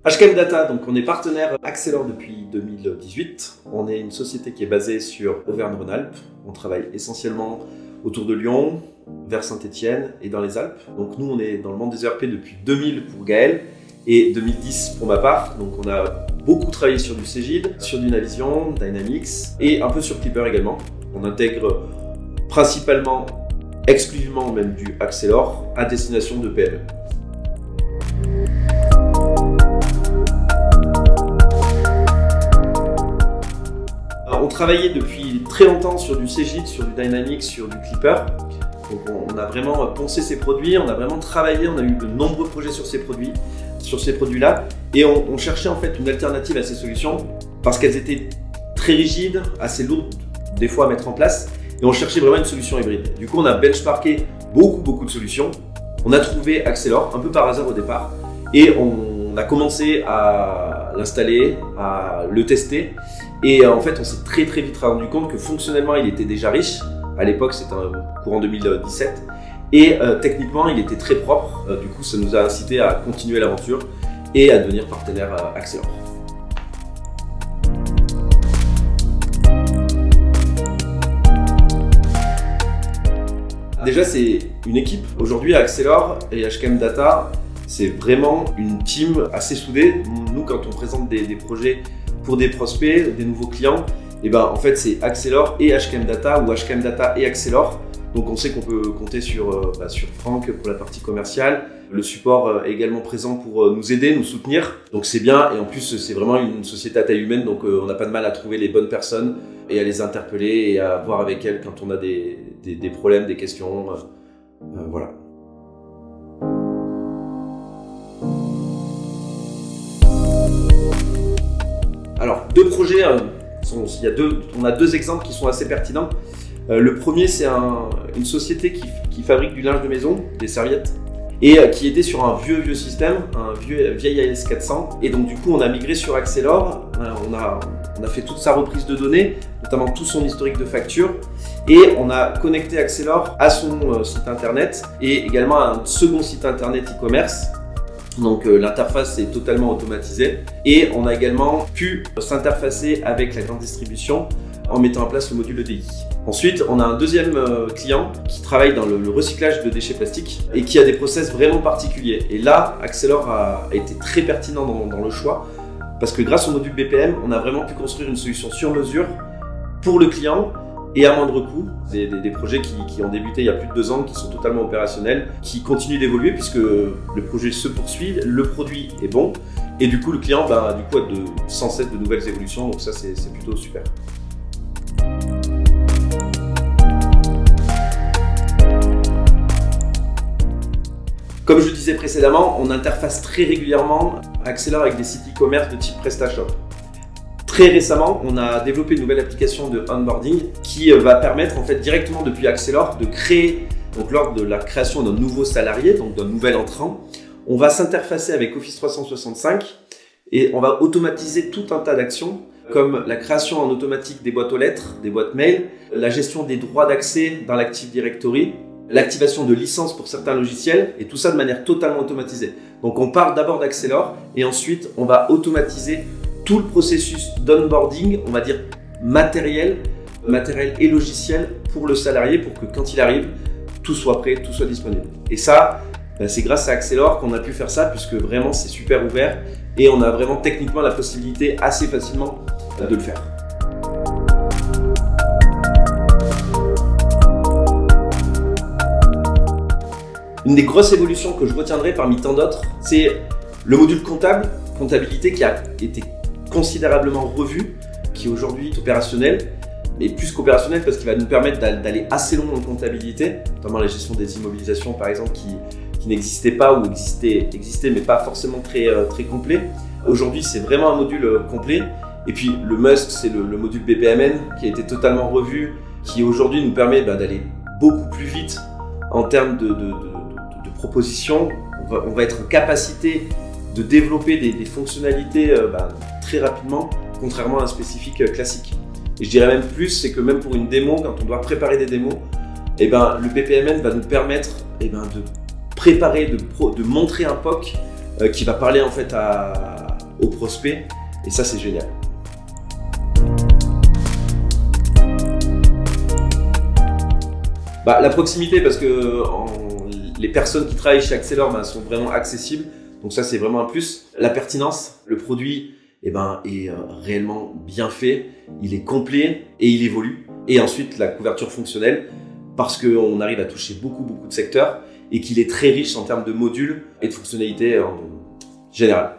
HKM Data, donc on est partenaire Accelor depuis 2018. On est une société qui est basée sur Auvergne-Rhône-Alpes. On travaille essentiellement autour de Lyon, vers Saint-Étienne et dans les Alpes. Donc nous, on est dans le monde des ERP depuis 2000 pour Gaël et 2010 pour ma part. Donc on a beaucoup travaillé sur du Cegid, sur du Navision, Dynamics et un peu sur Clipper également. On intègre principalement, exclusivement même du Accelor à destination de PME. On travaillait depuis très longtemps sur du Cegid, sur du Dynamics, sur du Clipper. Donc on a vraiment poncé ces produits, on a vraiment travaillé, on a eu de nombreux projets sur ces produits-là, et on cherchait en fait une alternative à ces solutions parce qu'elles étaient très rigides, assez lourdes des fois à mettre en place, et on cherchait vraiment une solution hybride. Du coup, on a benchmarké beaucoup de solutions. On a trouvé Accelor un peu par hasard au départ, et on a commencé à l'installer, à le tester. Et en fait, on s'est très vite rendu compte que fonctionnellement, il était déjà riche. À l'époque, c'était courant 2017. Et techniquement, il était très propre. Du coup, ça nous a incité à continuer l'aventure et à devenir partenaire Accelor. Déjà, c'est une équipe. Aujourd'hui, à Accelor et HKM Data, c'est vraiment une team assez soudée. Nous, quand on présente des projets pour des prospects, des nouveaux clients, et ben en fait c'est Accelor et HKM Data ou HKM Data et Accelor. Donc on sait qu'on peut compter sur Franck pour la partie commerciale. Le support est également présent pour nous aider, nous soutenir. Donc c'est bien, et en plus c'est vraiment une société à taille humaine, donc on n'a pas de mal à trouver les bonnes personnes et à les interpeller et à voir avec elles quand on a des problèmes, des questions. Voilà. Alors, deux projets, on a deux exemples qui sont assez pertinents. Le premier, c'est une société qui fabrique du linge de maison, des serviettes, et qui était sur un vieux système, un vieil AS400. Et donc, du coup, on a migré sur Accelor. On a fait toute sa reprise de données, notamment tout son historique de facture. Et on a connecté Accelor à son site internet et également à un second site internet e-commerce. Donc l'interface est totalement automatisée et on a également pu s'interfacer avec la grande distribution en mettant en place le module EDI. Ensuite, on a un deuxième client qui travaille dans le recyclage de déchets plastiques et qui a des process vraiment particuliers. Et là, Accelor a été très pertinent dans le choix parce que grâce au module BPM, on a vraiment pu construire une solution sur mesure pour le client et à moindre coût. Des projets qui ont débuté il y a plus de 2 ans, qui sont totalement opérationnels, qui continuent d'évoluer puisque le projet se poursuit, le produit est bon et du coup le client a sans cesse de nouvelles évolutions, donc ça c'est plutôt super. Comme je le disais précédemment, on interface très régulièrement Accelor avec des sites e-commerce de type PrestaShop. Très récemment, on a développé une nouvelle application de onboarding qui va permettre en fait directement depuis Accelor de créer, donc lors de la création d'un nouveau salarié, donc d'un nouvel entrant, on va s'interfacer avec Office 365 et on va automatiser tout un tas d'actions comme la création en automatique des boîtes aux lettres, des boîtes mail, la gestion des droits d'accès dans l'Active Directory, l'activation de licences pour certains logiciels et tout ça de manière totalement automatisée. Donc on part d'abord d'Accelor et ensuite on va automatiser tout le processus d'onboarding, on va dire matériel et logiciel pour le salarié pour que quand il arrive, tout soit prêt, tout soit disponible. Et ça, c'est grâce à Accelor qu'on a pu faire ça puisque vraiment c'est super ouvert et on a vraiment techniquement la possibilité assez facilement de le faire. Une des grosses évolutions que je retiendrai parmi tant d'autres, c'est le module comptabilité qui a été considérablement revu, qui aujourd'hui est opérationnel, mais plus qu'opérationnel parce qu'il va nous permettre d'aller assez loin en comptabilité, notamment la gestion des immobilisations par exemple qui n'existait pas ou existait mais pas forcément très complet. Aujourd'hui c'est vraiment un module complet et puis le must c'est le module BPMN qui a été totalement revu, qui aujourd'hui nous permet d'aller beaucoup plus vite en termes de propositions. On va être en capacité de développer des fonctionnalités très rapidement, contrairement à un spécifique classique. Et je dirais même plus, c'est que même pour une démo, quand on doit préparer des démos, le BPMN va nous permettre de, préparer, de montrer un POC qui va parler en fait à aux prospects, et ça c'est génial. La proximité, parce que les personnes qui travaillent chez Accelor sont vraiment accessibles, donc ça c'est vraiment un plus. La pertinence, le produit est réellement bien fait, il est complet et il évolue. Et ensuite la couverture fonctionnelle, parce qu'on arrive à toucher beaucoup de secteurs et qu'il est très riche en termes de modules et de fonctionnalités en général.